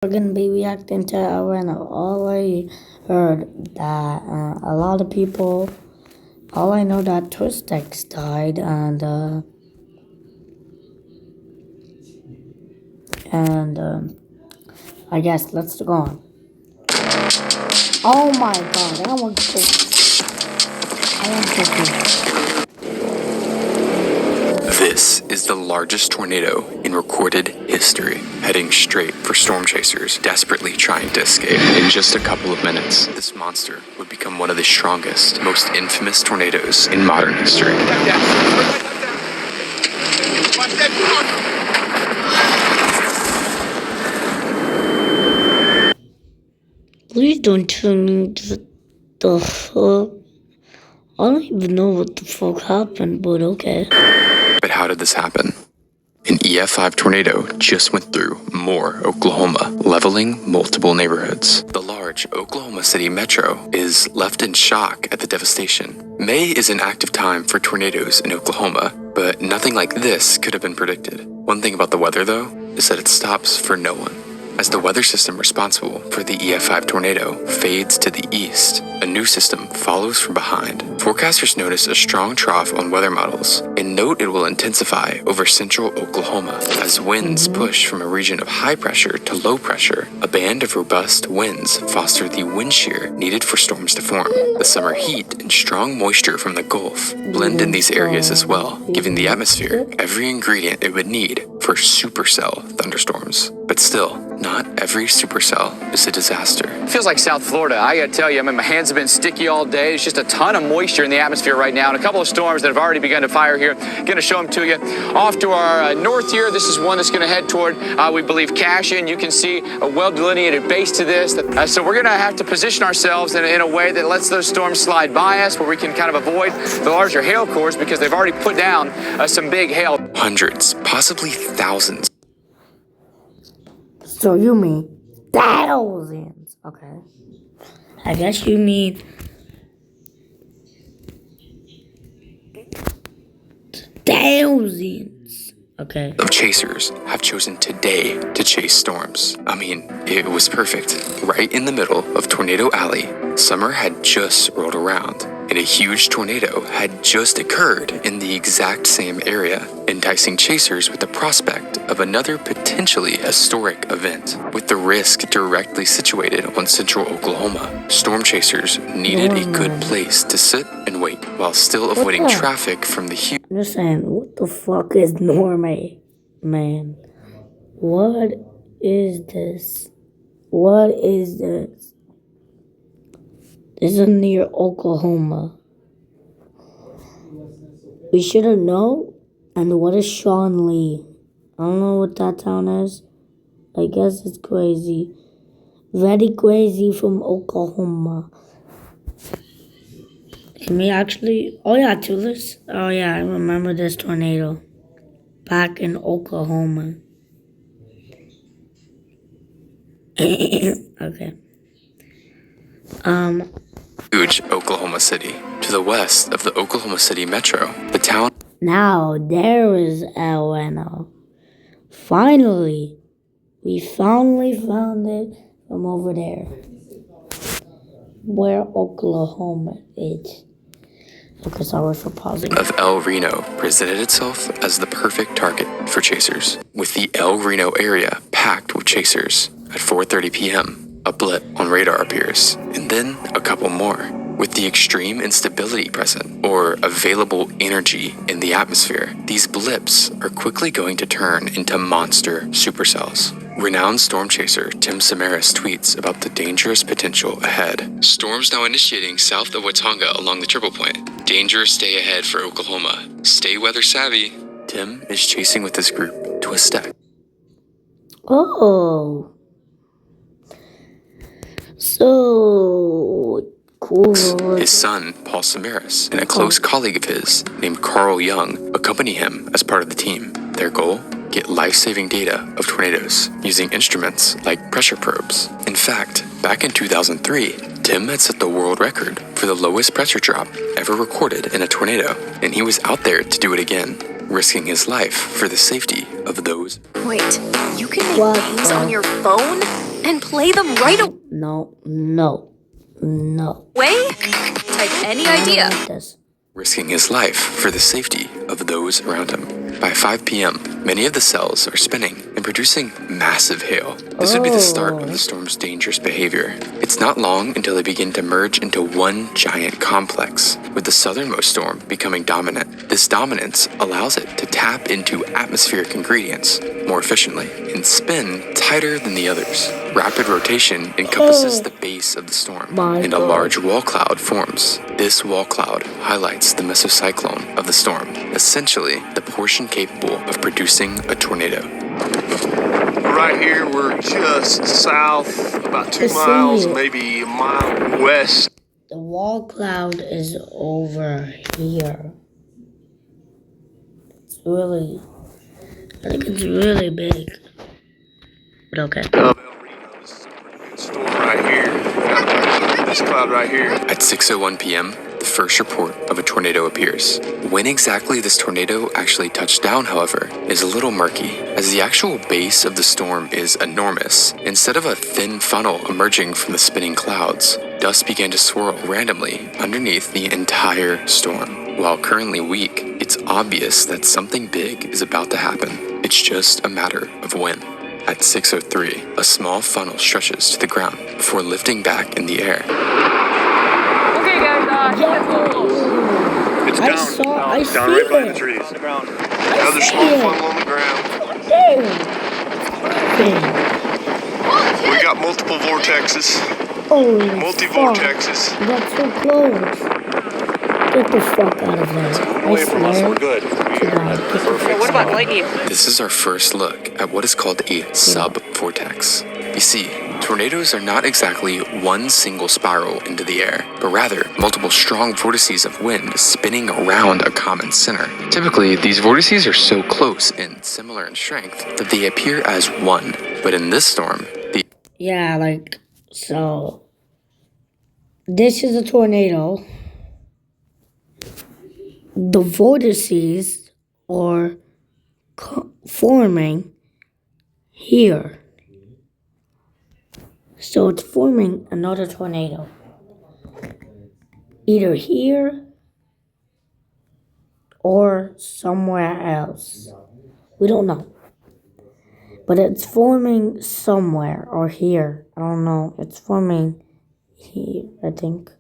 We're gonna be reacting to Arena. Already heard that a lot of people. All I know that Twistex died, and I guess let's go on. Oh my God! I want to. This is the largest tornado in recorded history, heading straight for storm chasers, desperately trying to escape. In just a couple of minutes, this monster would become one of the strongest, most infamous tornadoes in modern history. Please don't tell me the fuck. I don't even know what the fuck happened, but okay. But how did this happen? An EF5 tornado just went through Moore, Oklahoma, leveling multiple neighborhoods. The large Oklahoma City metro is left in shock at the devastation. May is an active time for tornadoes in Oklahoma, but nothing like this could have been predicted. One thing about the weather, though, is that it stops for no one. As the weather system responsible for the EF5 tornado fades to the east, a new system follows from behind. Forecasters notice a strong trough on weather models and note it will intensify over central Oklahoma as winds push from a region of high pressure to low pressure. A band of robust winds foster the wind shear needed for storms to form. The summer heat and strong moisture from the Gulf blend in these areas as well, giving the atmosphere every ingredient it would need for supercell thunderstorms. But still, not every supercell is a disaster. It feels like South Florida. I gotta tell you, my hands have been sticky all day. There's just a ton of moisture in the atmosphere right now, and a couple of storms that have already begun to fire here. Gonna show them to you. Off to our north here, this is one that's gonna head toward, we believe, Cashion. You can see a well-delineated base to this. So we're gonna have to position ourselves in a way that lets those storms slide by us, where we can kind of avoid the larger hail cores because they've already put down some big hail. Hundreds, possibly thousands. So you mean thousands? Okay. I guess you mean thousands. Okay. Of chasers have chosen today to chase storms. I mean, it was perfect. Right in the middle of Tornado Alley, summer had just rolled around, and a huge tornado had just occurred in the exact same area, enticing chasers with the prospect of another potentially historic event. With the risk directly situated on central Oklahoma, storm chasers needed a good place to sit and wait while still avoiding traffic from the huge. I'm just saying, what the fuck is Norma, man? What is this? What is this? This is near Oklahoma. We should have known. And what is Sean Lee? I don't know what that town is. I guess it's crazy. Very crazy from Oklahoma. Can we actually... Oh yeah, Tulis. Oh yeah, I remember this tornado. Back in Oklahoma. Okay. Huge Oklahoma City. To the west of the Oklahoma City metro, the town. Now there is Atlanta. Finally. We finally found it from over there. Where Oklahoma is. Okay, sorry for pausing. Of El Reno presented itself as the perfect target for chasers, with the El Reno area packed with chasers. At 4:30 p.m., a blip on radar appears, and then a couple more. With the extreme instability present, or available energy in the atmosphere, these blips are quickly going to turn into monster supercells. Renowned storm chaser Tim Samaras tweets about the dangerous potential ahead. Storms now initiating south of Watonga along the Triple Point. Dangerous stay ahead for Oklahoma. Stay weather savvy. Tim is chasing with his group to a stack. Oh. So cool. His son, Paul Samaras, and a close colleague of his named Carl Young accompany him as part of the team. Their goal? Get life-saving data of tornadoes using instruments like pressure probes. In fact, back in 2003, Tim had set the world record for the lowest pressure drop ever recorded in a tornado, and he was out there to do it again, risking his life for the safety of those. Wait, you can make these on your phone? and play them right No. away? Type any idea. This. risking his life for the safety of those around him. By 5 p.m., many of the cells are spinning and producing massive hail. This would be the start of the storm's dangerous behavior. It's not long until they begin to merge into one giant complex, with the southernmost storm becoming dominant. This dominance allows it to tap into atmospheric ingredients more efficiently and spin tighter than the others. Rapid rotation encompasses the base of the storm, and a large wall cloud forms. This wall cloud highlights the mesocyclone of the storm, essentially the portion capable of producing a tornado. Right here, we're just south, about 2 miles, maybe a mile west. The wall cloud is over here. I think it's really big. But okay. Storm right here. This cloud right here. At 6:01 p.m., the first report of a tornado appears. When exactly this tornado actually touched down, however, is a little murky, as the actual base of the storm is enormous. Instead of a thin funnel emerging from the spinning clouds, dust began to swirl randomly underneath the entire storm. While currently weak, it's obvious that something big is about to happen. It's just a matter of when. At 6:03, a small funnel stretches to the ground before lifting back in the air. Okay, guys, It's I down, saw- I down see right behind it. the trees. ground. Another small funnel on the ground. There. We got multiple vortexes, Holy multi-vortexes. fuck. We got so close. Get the fuck out of there. I swear. good. to God, get the fuck What about lightning? This is our first look at what is called a sub-vortex. You see, tornadoes are not exactly one single spiral into the air, but rather multiple strong vortices of wind spinning around a common center. Typically, these vortices are so close and similar in strength that they appear as one, but in this storm, the Yeah, so. This is a tornado. The vortices are forming here. So it's forming another tornado. Either here or somewhere else. We don't know. But it's forming somewhere or here. I don't know. It's forming here, I think.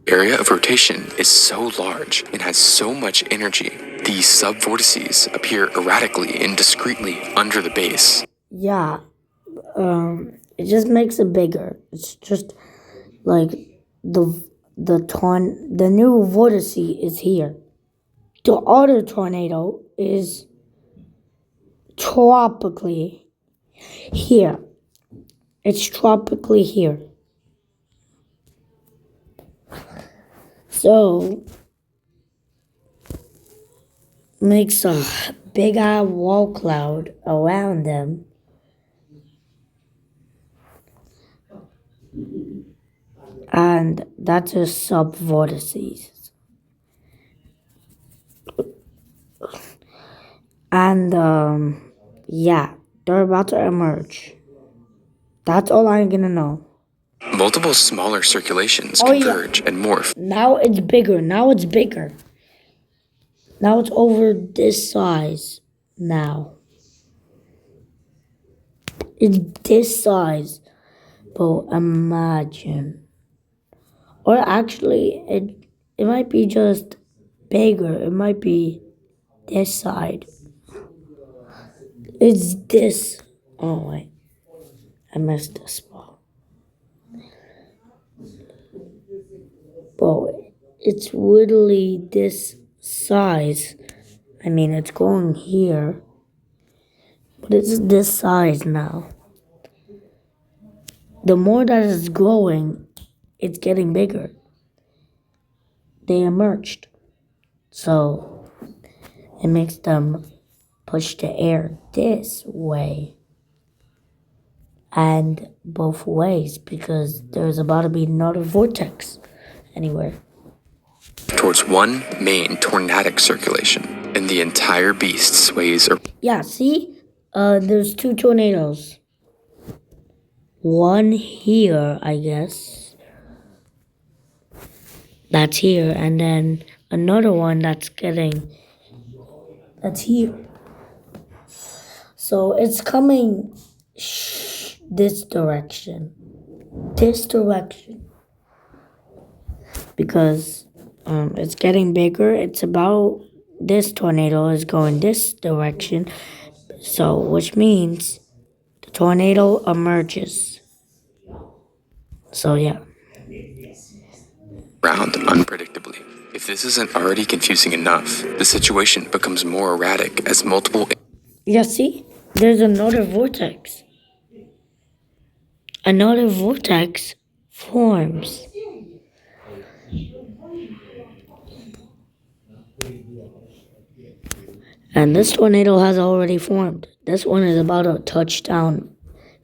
area of rotation is so large and has so much energy, these sub-vortices appear erratically and discretely under the base. Yeah. It just makes it bigger. It's just like the new vortice is here. The other tornado is tropically here. It's tropically here. So makes a big eye wall cloud around them. And that's a sub-vortices. And yeah, they're about to emerge. That's all I'm gonna know. Multiple smaller circulations Oh, yeah. converge and morph. Now it's bigger. Now it's bigger. Now it's over this size. Now. It's this size. But imagine. Or actually, it might be just bigger. It might be this side. It's this. Oh, wait. I missed this spot. But it's literally this size. I mean, it's going here. But it's this size now. The more that it's growing, it's getting bigger. They emerged. So, it makes them push the air this way. And both ways, because there's about to be another vortex anywhere. Towards one main tornadic circulation, and the entire beast sways. Yeah, see? There's two tornadoes. one here, I guess. That's here, and then another one that's here. So it's coming this direction. Because it's getting bigger. It's about this tornado is going this direction. So which means the tornado emerges. So yeah. Round unpredictably. If this isn't already confusing enough, the situation becomes more erratic as multiple. Yeah, see? There's another vortex. Another vortex forms. And this tornado has already formed. This one is about to touch down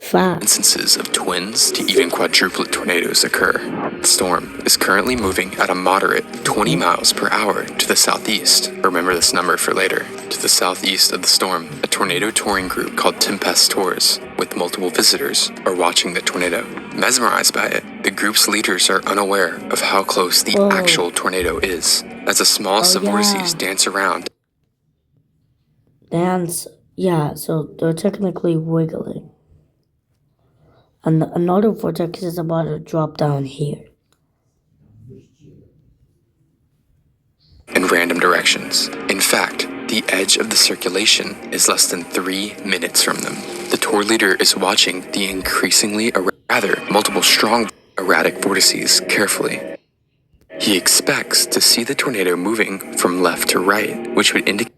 fast. Instances of twins to even quadruplet tornadoes occur. The storm is currently moving at a moderate 20 miles per hour to the southeast. Remember this number for later. To the southeast of the storm, a tornado touring group called Tempest Tours, with multiple visitors, are watching the tornado. Mesmerized by it, the group's leaders are unaware of how close the actual tornado is, as the smallest of vortices dance around. Yeah, so they're technically wiggling. And another vortex is about to drop down here. In random directions. In fact, the edge of the circulation is less than 3 minutes from them. The tour leader is watching the increasingly multiple strong erratic vortices carefully. He expects to see the tornado moving from left to right, which would indicate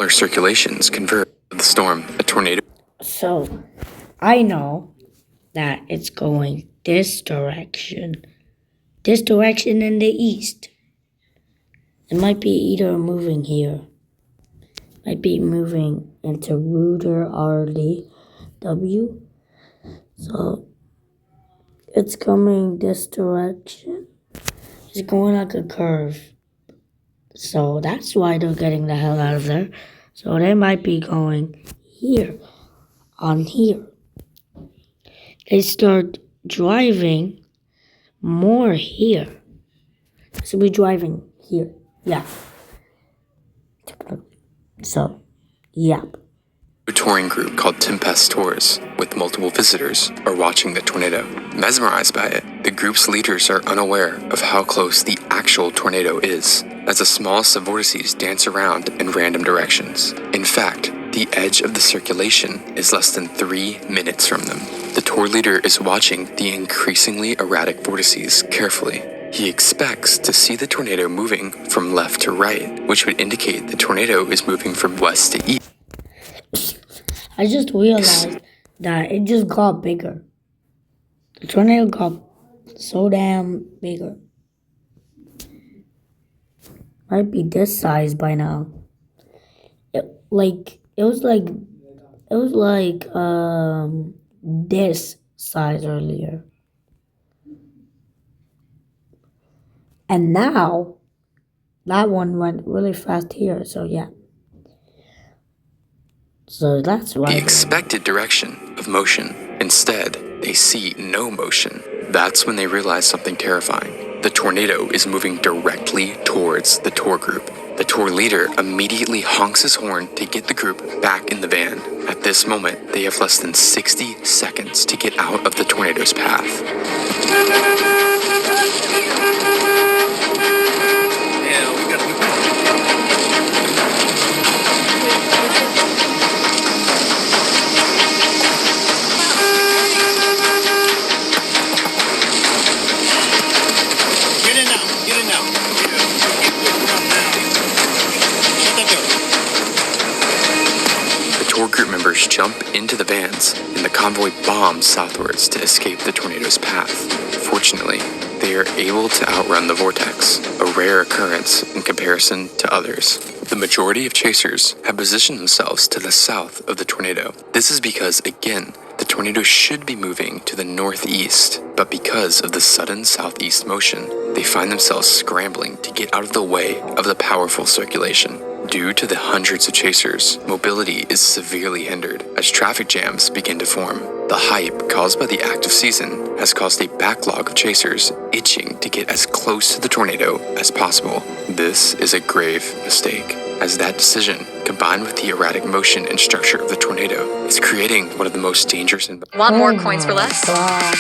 circulations converge with the storm. A tornado. So, I know that it's going this direction in the east. It might be either moving here, might be moving into Rudder RDW. So, it's coming this direction. It's going like a curve. So that's why they're getting the hell out of there. So they might be going here, on here. They start driving more here. So we're driving here. Yeah. So, yeah. A touring group called Tempest Tours, with multiple visitors, are watching the tornado. Mesmerized by it, the group's leaders are unaware of how close the actual tornado is, as the smallest of vortices dance around in random directions. In fact, the edge of the circulation is less than 3 minutes from them. The tour leader is watching the increasingly erratic vortices carefully. He expects to see the tornado moving from left to right, which would indicate the tornado is moving from west to east. I just realized that it just got bigger. The tornado got so damn bigger. Might be this size by now. It was like this size earlier. And now that one went really fast here, so yeah. So that's right. The expected direction of motion. Instead, they see no motion. That's when they realize something terrifying. The tornado is moving directly towards the tour group. The tour leader immediately honks his horn to get the group back in the van. At this moment, they have less than 60 seconds to get out of the tornado's path. Tour group members jump into the vans, and the convoy bombs southwards to escape the tornado's path. Fortunately, they are able to outrun the vortex, a rare occurrence in comparison to others. The majority of chasers have positioned themselves to the south of the tornado. This is because, again, the tornado should be moving to the northeast, but because of the sudden southeast motion, they find themselves scrambling to get out of the way of the powerful circulation. Due to the hundreds of chasers, mobility is severely hindered as traffic jams begin to form. The hype caused by the active season has caused a backlog of chasers itching to get as close to the tornado as possible. This is a grave mistake, as that decision, combined with the erratic motion and structure of the tornado, is creating one of the most dangerous Want more Oh coins for my less? God.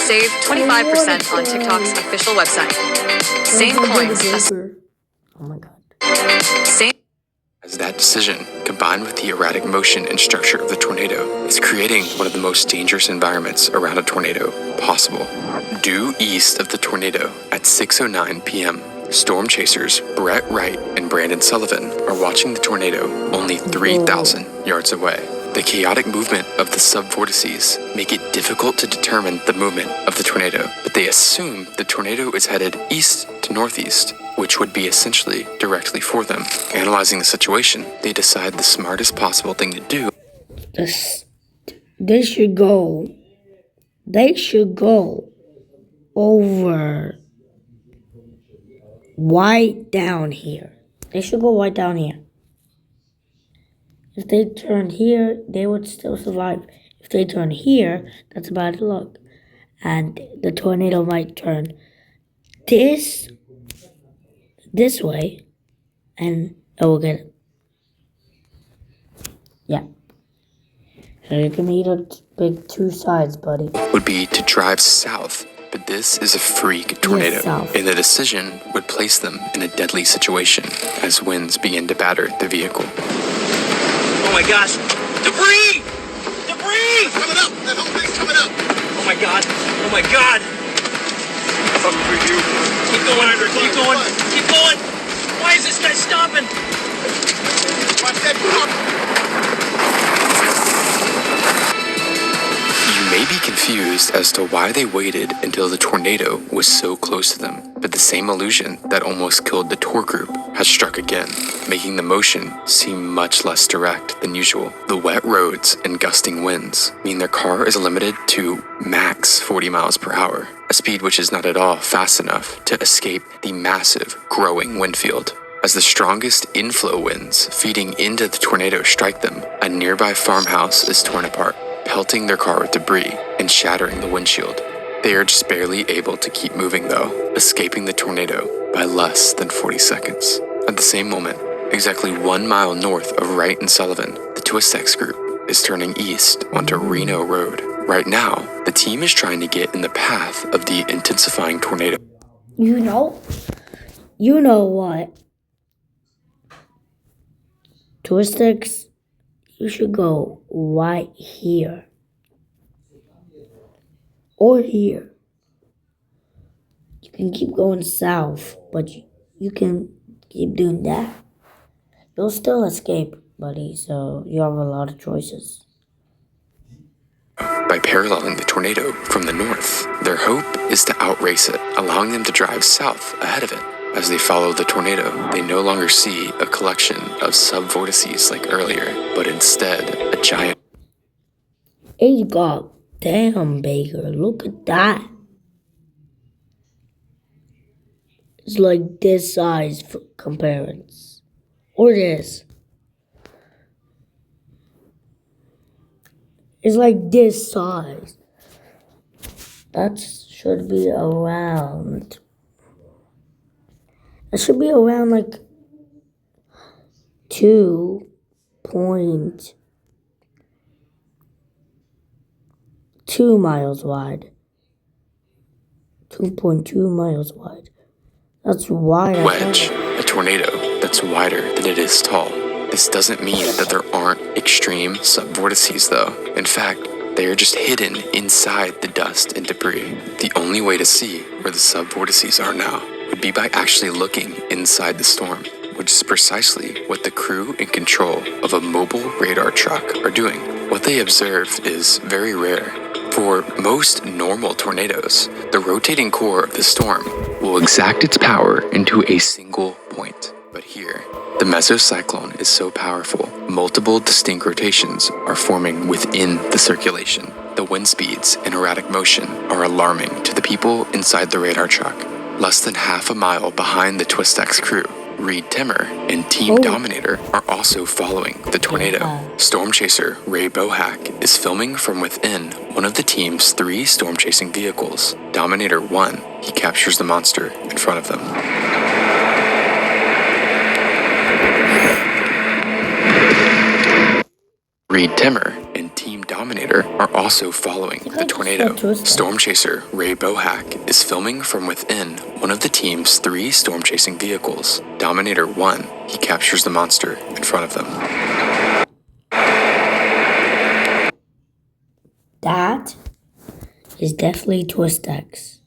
Save 25% on TikTok's official website. Same coins as Oh my God. same. As that decision, combined with the erratic motion and structure of the tornado, is creating one of the most dangerous environments around a tornado possible. Due east of the tornado at 6:09 p.m., storm chasers Brett Wright and Brandon Sullivan are watching the tornado only 3,000 yards away. The chaotic movement of the subvortices make it difficult to determine the movement of the tornado, but they assume the tornado is headed east to northeast, which would be essentially directly for them. Analyzing the situation, they decide the smartest possible thing to do They should go over right down here. They should go right down here. If they turn here, they would still survive. If they turn here, that's bad luck. And the tornado might turn this way, and it will get it. Yeah. So you can eat up big two sides, buddy. would be to drive south, but this is a freak tornado, south. and the decision would place them in a deadly situation as winds begin to batter the vehicle. Oh my gosh! Debris! Debris! Coming up! That whole thing's coming up! Oh my god! Oh my god! Something for you. Keep going, Andrew. Keep going. Keep going. Why is this guy stopping? Watch that car. You may be confused as to why they waited until the tornado was so close to them, but the same illusion that almost killed the tour group has struck again, making the motion seem much less direct than usual. The wet roads and gusting winds mean their car is limited to max 40 miles per hour, a speed which is not at all fast enough to escape the massive growing wind field. As the strongest inflow winds feeding into the tornado strike them, a nearby farmhouse is torn apart, pelting their car with debris and shattering the windshield. They are just barely able to keep moving though, escaping the tornado by less than 40 seconds. At the same moment, exactly 1 mile north of Wright and Sullivan, the Twistex group is turning east onto Reno Road. Right now, the team is trying to get in the path of the intensifying tornado. You know what? Twistex, you should go right here. Or here. You can keep going south, but you can keep doing that. You'll still escape, buddy, so you have a lot of choices. By paralleling the tornado from the north, their hope is to outrace it, allowing them to drive south ahead of it. As they follow the tornado, they no longer see a collection of subvortices like earlier, but instead a giant Hey, God damn, Baker, look at that. It's like this size for comparison. Or this. It's like this size. That should be around. It should be around like 2.2 miles wide. 2.2 miles wide. That's wide. wedge, a tornado that's wider than it is tall. This doesn't mean that there aren't extreme subvortices though. In fact, they are just hidden inside the dust and debris. The only way to see where the subvortices are now would be by actually looking inside the storm, which is precisely what the crew in control of a mobile radar truck are doing. What they observed is very rare. For most normal tornadoes, the rotating core of the storm will exact its power into a single point. But here, the mesocyclone is so powerful, multiple distinct rotations are forming within the circulation. The wind speeds and erratic motion are alarming to the people inside the radar truck. Less than half a mile behind the Twistex crew, Reed Timmer and Team Dominator are also following the tornado. Storm chaser Ray Bohack is filming from within one of the team's 3 storm chasing vehicles. Dominator 1, he captures the monster in front of them. Reed Timmer and Team Dominator are also following the tornado. Storm chaser Ray Bohack is filming from within one of the team's 3 storm chasing vehicles. Dominator 1, he captures the monster in front of them. That is definitely Twistex.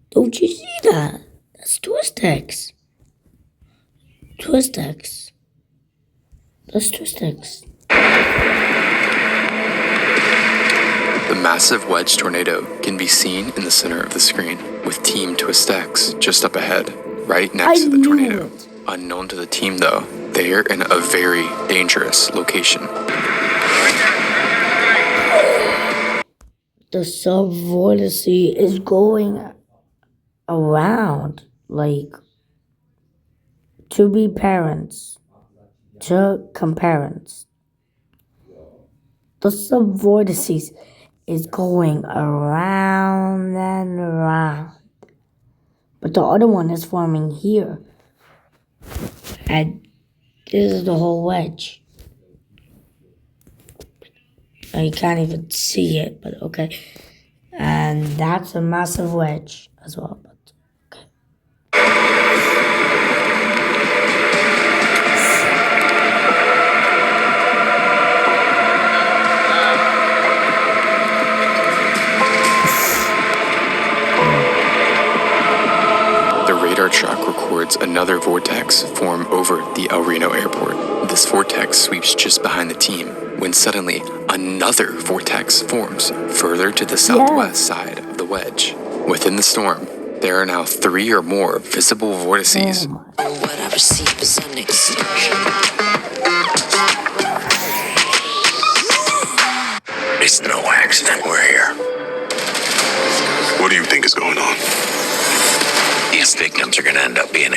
Don't you see that? That's Twistex. Twistex. That's Twistex. The massive wedge tornado can be seen in the center of the screen, with Team Twistex just up ahead, right next to the tornado. Unknown to the team though, they are in a very dangerous location. The subvortice is going around, like, to be parents, to comparents. The subvortice is going around and around. But the other one is forming here. And this is the whole wedge. You can't even see it, but okay. And that's a massive wedge as well, but okay. The radar track records another vortex form over the El Reno airport. This vortex sweeps just behind the team, when suddenly another vortex forms further to the southwest side of the wedge. Within the storm, there are now 3 or more visible vortices. What I receive is unexpected. It's no accident we're here. What do you think is going on? These victims are gonna end up being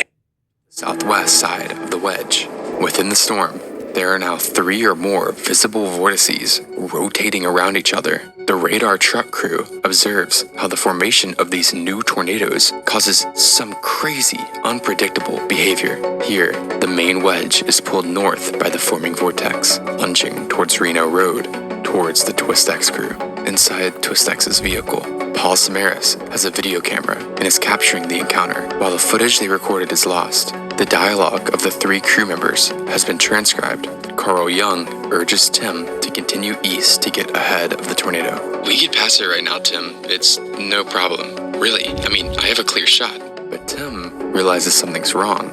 Southwest side of the wedge. Within the storm, there are now 3 or more visible vortices rotating around each other. The radar truck crew observes how the formation of these new tornadoes causes some crazy, unpredictable behavior. Here, the main wedge is pulled north by the forming vortex, lunging towards Reno Road, towards the Twistex crew. Inside Twistex's vehicle, Paul Samaras has a video camera and is capturing the encounter. While the footage they recorded is lost, the dialogue of the 3 crew members has been transcribed. Carl Young urges Tim to continue east to get ahead of the tornado. We could pass it right now, Tim. It's no problem. Really, I have a clear shot. But Tim realizes something's wrong.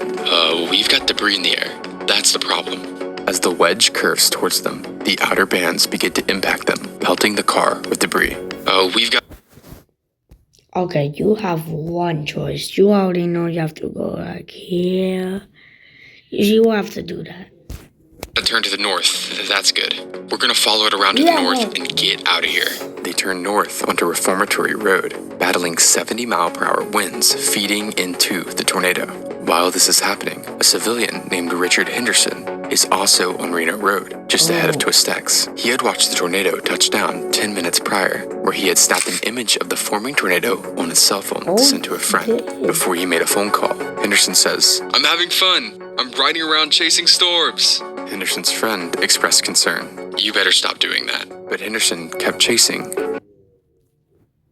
We've got debris in the air. That's the problem. As the wedge curves towards them, the outer bands begin to impact them, pelting the car with debris. We've got... Okay, you have one choice. You already know you have to go like here. You have to do that. Turn to the north. That's good. We're gonna follow it around to the north and get out of here. They turn north onto Reformatory Road, battling 70-mile-per-hour winds feeding into the tornado. While this is happening, a civilian named Richard Henderson is also on Reno Road, just ahead of Twistex. He had watched the tornado touch down 10 minutes prior, where he had snapped an image of the forming tornado on his cell phone to send to a friend. Before he made a phone call, Henderson says, "I'm having fun. I'm riding around chasing storms." Henderson's friend expressed concern. "You better stop doing that." But Henderson kept chasing.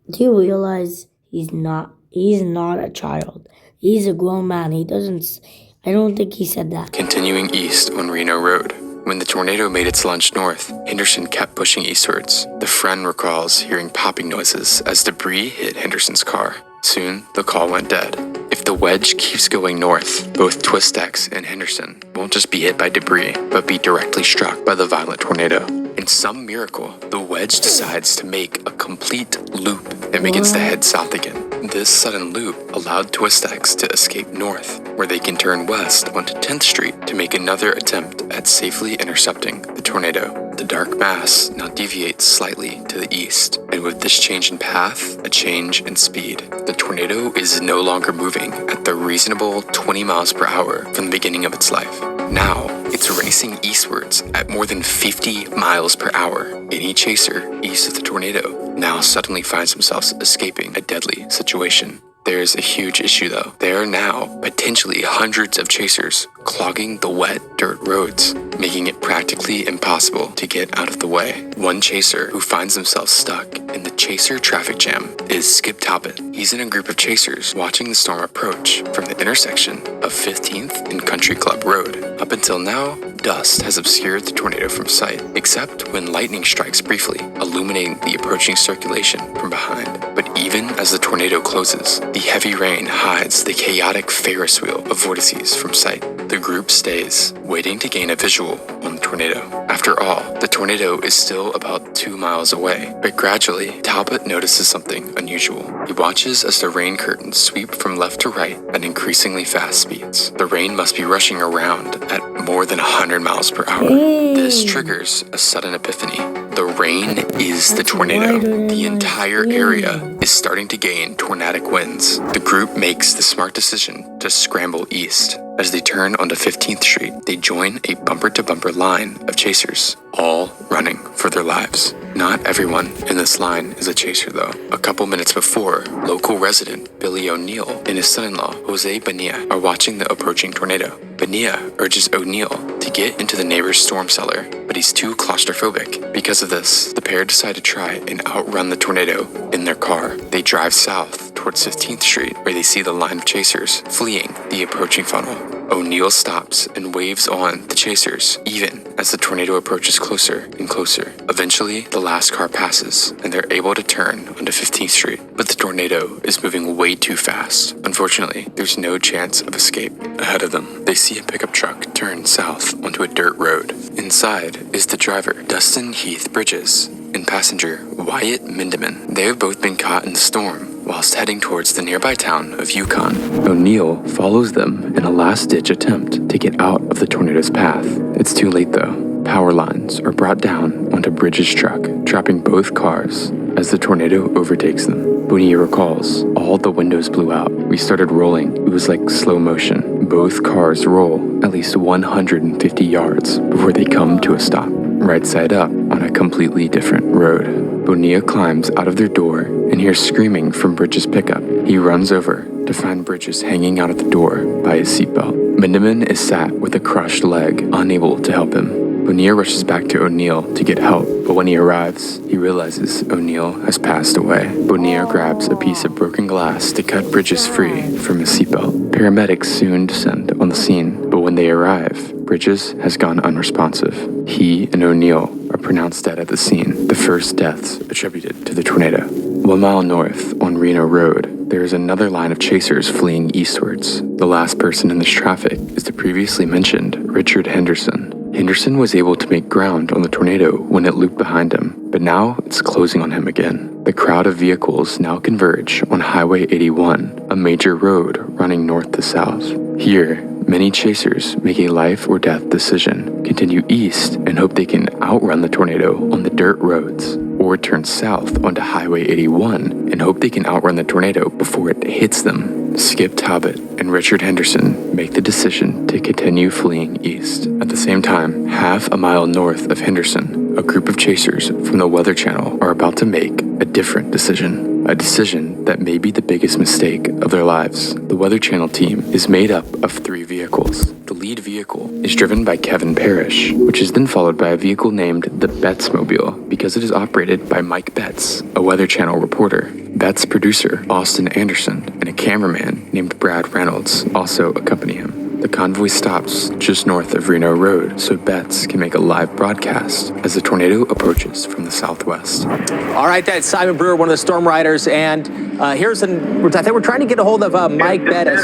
Do you realize he's not a child? He's a grown man. I don't think he said that. Continuing east on Reno Road. When the tornado made its lunge north, Henderson kept pushing eastwards. The friend recalls hearing popping noises as debris hit Henderson's car. Soon, the call went dead. If the wedge keeps going north, both Twistex and Henderson won't just be hit by debris, but be directly struck by the violent tornado. In some miracle, the wedge decides to make a complete loop and begins to head south again. This sudden loop allowed Twistex to escape north, where they can turn west onto 10th Street to make another attempt at safely intercepting the tornado. The dark mass now deviates slightly to the east, and with this change in path, a change in speed. The tornado is no longer moving at the reasonable 20 miles per hour from the beginning of its life. Now, it's racing eastwards at more than 50 miles per hour. Any chaser east of the tornado now suddenly finds themselves escaping a deadly situation. There's a huge issue though. There are now potentially hundreds of chasers clogging the wet dirt roads, making it practically impossible to get out of the way. One chaser who finds himself stuck in the chaser traffic jam is Skip Talbot. He's in a group of chasers watching the storm approach from the intersection of 15th and Country Club Road. Up until now, dust has obscured the tornado from sight, except when lightning strikes briefly, illuminating the approaching circulation from behind. But even as the tornado closes, the heavy rain hides the chaotic Ferris wheel of vortices from sight. The group stays, waiting to gain a visual on the tornado. After all, the tornado is still about 2 miles away, but gradually, Talbot notices something unusual. He watches as the rain curtains sweep from left to right at increasingly fast speeds. The rain must be rushing around at more than 100 miles per hour. This triggers a sudden epiphany. The rain is the tornado. The entire area is starting to gain tornadic winds. The group makes the smart decision to scramble east. As they turn onto 15th Street, they join a bumper-to-bumper line of chasers, all running for their lives. Not everyone in this line is a chaser, though. A couple minutes before, local resident Billy O'Neill and his son-in-law, Jose Bonilla, are watching the approaching tornado. Bonilla urges O'Neill to get into the neighbor's storm cellar, but he's too claustrophobic. Because of this, the pair decide to try and outrun the tornado in their car. They drive south towards 15th Street, where they see the line of chasers fleeing the approaching funnel. O'Neill stops and waves on the chasers, even as the tornado approaches closer and closer. Eventually, the last car passes, and they're able to turn onto 15th Street. But the tornado is moving way too fast. Unfortunately, there's no chance of escape. Ahead of them, they see a pickup truck turn south onto a dirt road. Inside is the driver, Dustin Heath Bridges, and passenger Wyatt Mindeman. They have both been caught in the storm whilst heading towards the nearby town of Yukon. O'Neill follows them in a last-ditch attempt to get out of the tornado's path. It's too late though. Power lines are brought down onto Bridges' truck, trapping both cars as the tornado overtakes them. Bonilla recalls, all the windows blew out. We started rolling. It was like slow motion. Both cars roll at least 150 yards before they come to a stop, right side up on a completely different road. Bonilla climbs out of their door and hears screaming from Bridges' pickup. He runs over to find Bridges hanging out at the door by his seatbelt. Mindeman is sat with a crushed leg, unable to help him. Bonilla rushes back to O'Neill to get help, but when he arrives, he realizes O'Neill has passed away. Bonilla grabs a piece of broken glass to cut Bridges free from his seatbelt. Paramedics soon descend on the scene, but when they arrive, Bridges has gone unresponsive. He and O'Neill are pronounced dead at the scene, the first deaths attributed to the tornado. 1 mile north on Reno Road, there is another line of chasers fleeing eastwards. The last person in this traffic is the previously mentioned Richard Henderson. Henderson was able to make ground on the tornado when it looped behind him, but now it's closing on him again. The crowd of vehicles now converge on Highway 81, a major road running north to south. Here, many chasers make a life or death decision, continue east and hope they can outrun the tornado on the dirt roads, or turn south onto Highway 81 and hope they can outrun the tornado before it hits them. Skip Talbot and Richard Henderson make the decision to continue fleeing east. At the same time, half a mile north of Henderson, a group of chasers from the Weather Channel are about to make a different decision. A decision that may be the biggest mistake of their lives. The Weather Channel team is made up of 3 vehicles. The lead vehicle is driven by Kevin Parrish, which is then followed by a vehicle named the Bettsmobile because it is operated by Mike Betts, a Weather Channel reporter. Betts' producer, Austin Anderson, and a cameraman named Brad Reynolds also accompany him. The convoy stops just north of Reno Road so Betts can make a live broadcast as the tornado approaches from the southwest. All right, that's Simon Brewer, one of the storm riders, and I think we're trying to get a hold of Mike Bettis.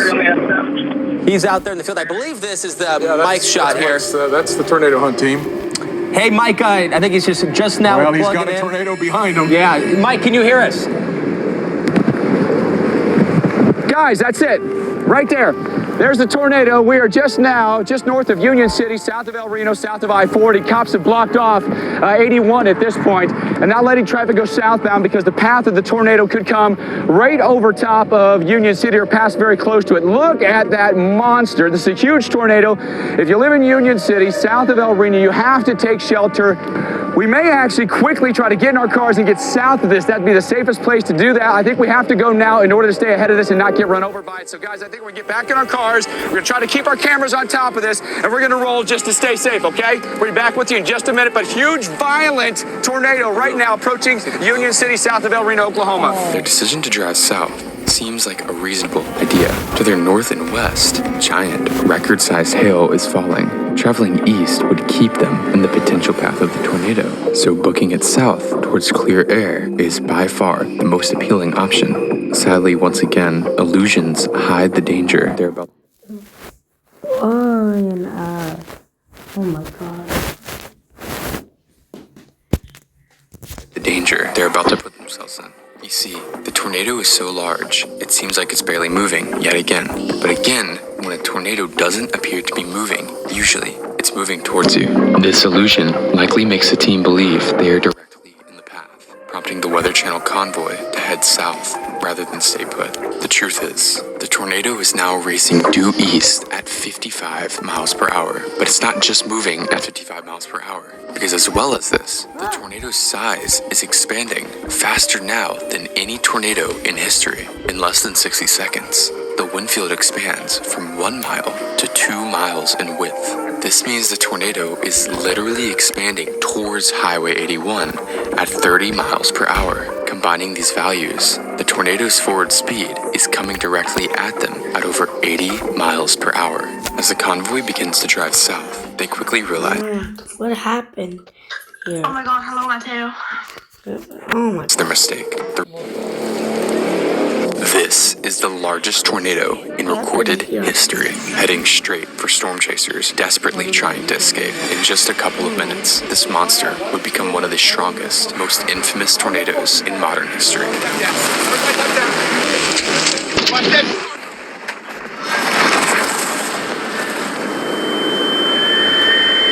He's out there in the field. I believe this is the Mike's shot here. That's the tornado hunt team. Hey, Mike, I think he's just now Well, he's got in. a tornado behind him. Yeah, Mike, can you hear us? Guys, that's it. Right there. There's the tornado. We are just north of Union City, south of El Reno, south of I-40. Cops have blocked off 81 at this point, and now letting traffic go southbound because the path of the tornado could come right over top of Union City or pass very close to it. Look at that monster. This is a huge tornado. If you live in Union City, south of El Reno, you have to take shelter. We may actually quickly try to get in our cars and get south of this. That'd be the safest place to do that. I think we have to go now in order to stay ahead of this and not get run over by it. So guys, I think we're gonna get back in our cars. We're gonna try to keep our cameras on top of this, and we're gonna roll just to stay safe, okay? We'll be back with you in just a minute, but huge, violent tornado right now approaching Union City, south of El Reno, Oklahoma. Their decision to drive south seems like a reasonable idea. To their north and west, giant, record-sized hail is falling. Traveling east would keep them in the potential path of the tornado, so booking it south towards clear air is by far the most appealing option. Sadly, once again, illusions hide the danger they're about. Oh my god. The danger they're about to put themselves in. You see, the tornado is so large, it seems like it's barely moving yet again. But again, when a tornado doesn't appear to be moving, usually it's moving towards you. This illusion likely makes the team believe they are directly in the path, prompting the Weather Channel convoy to head south rather than stay put. The truth is, the tornado is now racing due east at 55 miles per hour. But it's not just moving at 55 miles per hour. Because as well as this, the tornado's size is expanding faster now than any tornado in history. In less than 60 seconds, the wind field expands from 1 mile to 2 miles in width. This means the tornado is literally expanding towards Highway 81 at 30 miles per hour. Combining these values, the tornado's forward speed is coming directly at them at over 80 miles per hour. As the convoy begins to drive south, they quickly realize What happened here? Oh my god, hello Mateo. Oh my it's their mistake. This is the largest tornado in recorded history, heading straight for storm chasers desperately trying to escape. In just a couple of minutes, this monster would become one of the strongest, most infamous tornadoes in modern history.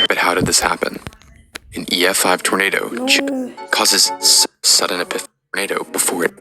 But how did this happen? An EF5 tornado causes sudden epiphany tornado before it.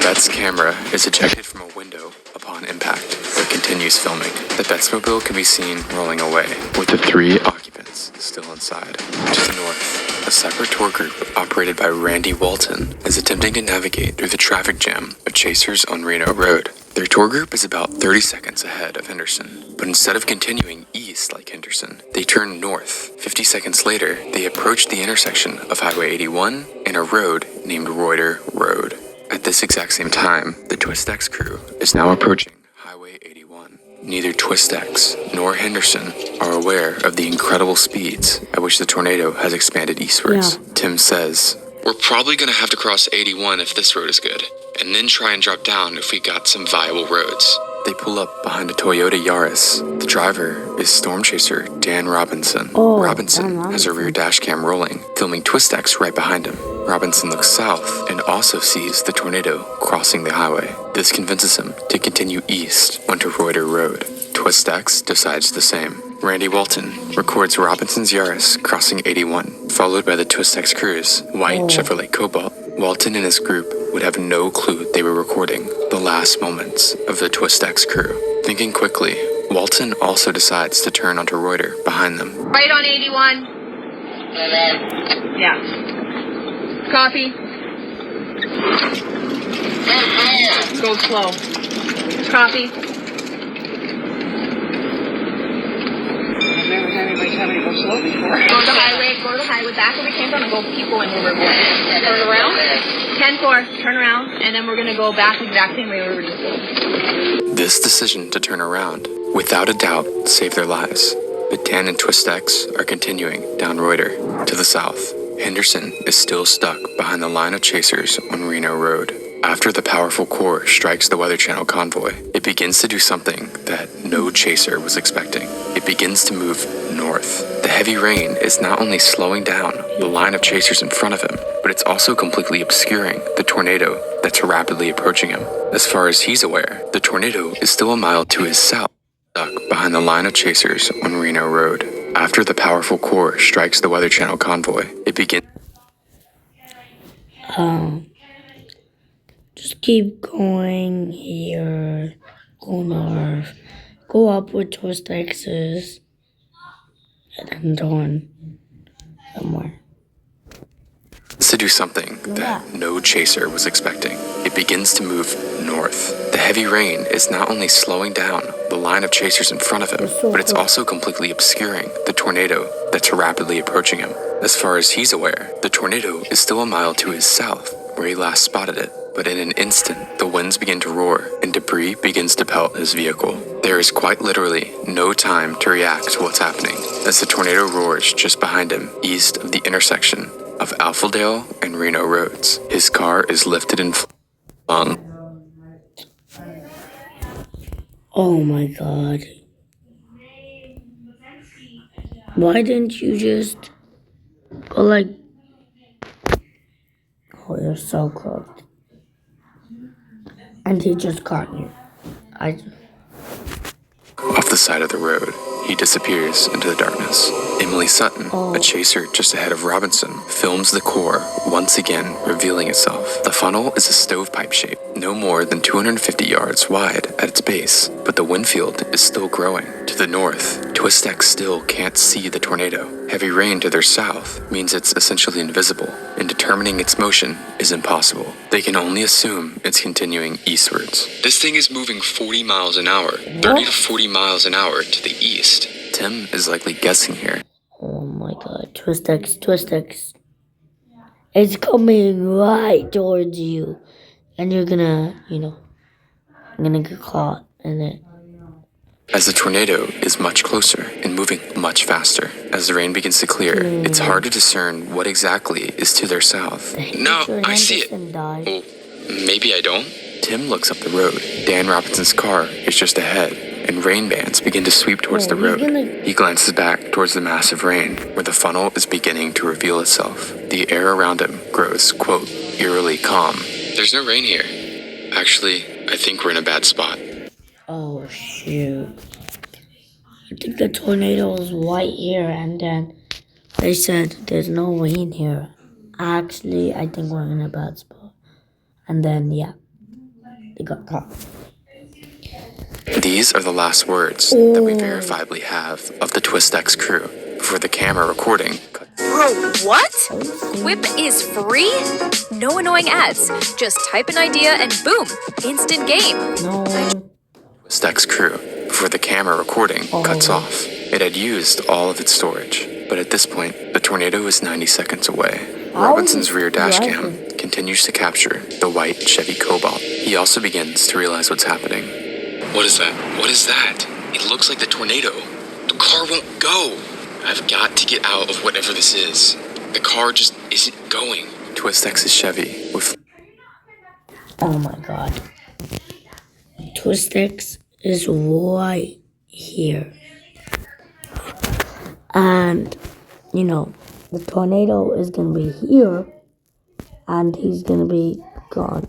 Bet's camera is ejected from a window upon impact, but continues filming. The Betsmobile can be seen rolling away, with the 3 occupants still inside. To the north, a separate tour group operated by Randy Walton is attempting to navigate through the traffic jam of Chasers on Reno Road. Their tour group is about 30 seconds ahead of Henderson, but instead of continuing east like Henderson, they turn north. 50 seconds later, they approach the intersection of Highway 81 and a road named Reuter Road. At this exact same time, the TwistX crew is now approaching Highway 81. Neither TwistX nor Henderson are aware of the incredible speeds at which the tornado has expanded eastwards. Yeah. Tim says, "We're probably going to have to cross 81 if this road is good, and then try and drop down if we got some viable roads." They pull up behind a Toyota Yaris. The driver is storm chaser Dan Robinson. Robinson has a rear dash cam rolling, filming TwistX right behind him. Robinson looks south and also sees the tornado crossing the highway. This convinces him to continue east onto Reuter Road. TwistX decides the same. Randy Walton records Robinson's Yaris crossing 81, followed by the TwistX crew's white Chevrolet Cobalt. Walton and his group would have no clue they were recording the last moments of the TwistX crew. Thinking quickly, Walton also decides to turn onto Reuter behind them. Right on 81. Yeah. Copy. Go slow. Copy. I've never had anybody tell me to go slow before. Go to the highway, back where we came from and go keep going where we're going. Turn around. 10-4, turn around, and then we're going to go back the exact same way we were just going. This decision to turn around, without a doubt, saved their lives. But Dan and TwistX are continuing down Reuter. To the south, Henderson is still stuck behind the line of chasers on Reno Road. After the powerful core strikes the Weather Channel convoy, it begins to do something that no chaser was expecting. It it begins to move north. The heavy rain is not only slowing down the line of chasers in front of him, but it's also completely obscuring the tornado that's rapidly approaching him. As far as he's aware, the tornado is still a mile to his south, stuck behind the line of chasers on Reno Road. After the powerful core strikes the Weather Channel convoy, it begins. Just keep going here, go north, go upward towards Texas, and then turn somewhere. To do something that no chaser was expecting. It begins to move north. The heavy rain is not only slowing down the line of chasers in front of him, but it's also completely obscuring the tornado that's rapidly approaching him. As far as he's aware, the tornado is still a mile to his south, where he last spotted it. But in an instant, the winds begin to roar and debris begins to pelt his vehicle. There is quite literally no time to react to what's happening, as the tornado roars just behind him, east of the intersection of Alphaville and Reno roads. His car is lifted and flung. Oh my god. Why didn't you just go like... Oh, you're so crooked. And he just caught you. Off the side of the road, he disappears into the darkness. Emily Sutton, a chaser just ahead of Robinson, films the core once again revealing itself. The funnel is a stovepipe shape, no more than 250 yards wide at its base, but the wind field is still growing. To the north, Twistex still can't see the tornado. Heavy rain to their south means it's essentially invisible, and determining its motion is impossible. They can only assume it's continuing eastwards. This thing is moving 40 miles an hour, 30 to 40 miles an hour to the east. Tim is likely guessing here. Oh my god, Twistex. It's coming right towards you. And you're gonna, gonna get caught in it. As the tornado is much closer and moving much faster, as the rain begins to clear, it's hard to discern what exactly is to their south. No, I see it. Well, maybe I don't. Tim looks up the road. Dan Robinson's car is just ahead, and rain bands begin to sweep towards the road. He glances back towards the massive rain, where the funnel is beginning to reveal itself. The air around him grows, quote, eerily calm. There's no rain here. Actually, I think we're in a bad spot. Oh shoot. I think the tornado is right here, and then they said there's no rain here. Actually, I think we're in a bad spot. And then, yeah, they got caught. These are the last words that we verifiably have of the Twistex crew before the camera recording. Bro, what? Quip is free? No annoying ads. Just type an idea and boom, instant game. No. Twistex crew before the camera recording cuts off. It had used all of its storage, but at this point, the tornado is 90 seconds away. Robinson's rear dash cam continues to capture the white Chevy Cobalt. He also begins to realize what's happening. What is that? What is that? It looks like the tornado. The car won't go. I've got to get out of whatever this is. The car just isn't going. Twistex's Chevy with... Oh my god. Twistex is right here. And, the tornado is going to be here. And he's going to be gone.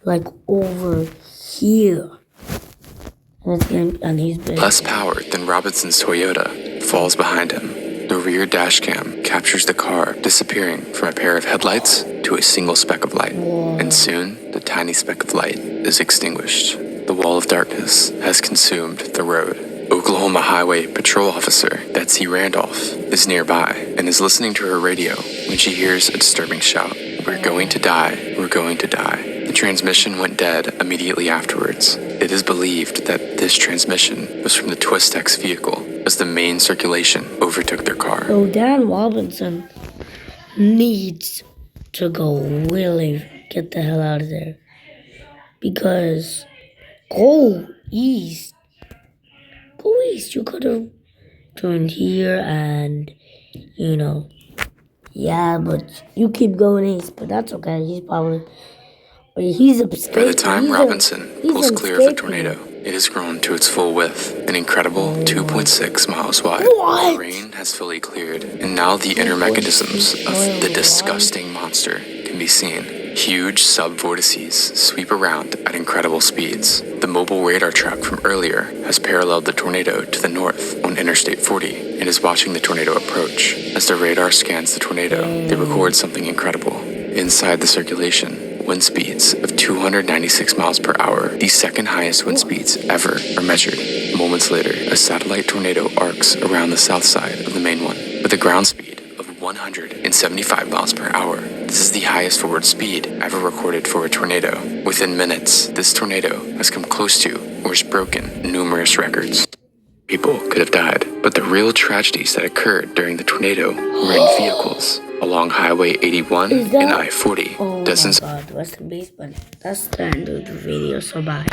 Like over here. And he's been... Less powered than Robinson's Toyota falls behind him. The rear dash cam captures the car disappearing from a pair of headlights to a single speck of light. Whoa. And soon, the tiny speck of light is extinguished. The wall of darkness has consumed the road. Oklahoma Highway Patrol Officer Betsy Randolph is nearby and is listening to her radio when she hears a disturbing shout. We're going to die. We're going to die. The transmission went dead immediately afterwards. It is believed that this transmission was from the Twistex vehicle as the main circulation overtook their car. So Dan Robinson needs to go really get the hell out of there. Because go east. Go east. You could have turned here and, yeah, but you keep going east. But that's okay. He's obscaping. By the time Robinson pulls clear of the tornado, It has grown to its full width, an incredible 2.6 miles wide. What? The rain has fully cleared, and now the inner mechanisms of the disgusting monster can be seen. Huge sub-vortices sweep around at incredible speeds. The mobile radar truck from earlier has paralleled the tornado to the north on Interstate 40 and is watching the tornado approach. As the radar scans the tornado, they record something incredible. Inside the circulation, wind speeds of 296 miles per hour, the second highest wind speeds ever, are measured. Moments later, a satellite tornado arcs around the south side of the main one with a ground speed of 175 miles per hour. This is the highest forward speed ever recorded for a tornado. Within minutes, this tornado has come close to or has broken numerous records. People could have died, but the real tragedies that occurred during the tornado were in vehicles along Highway 81 and I-40. Oh Dozens my god, rest in peace, but that's the end of the video, so bye.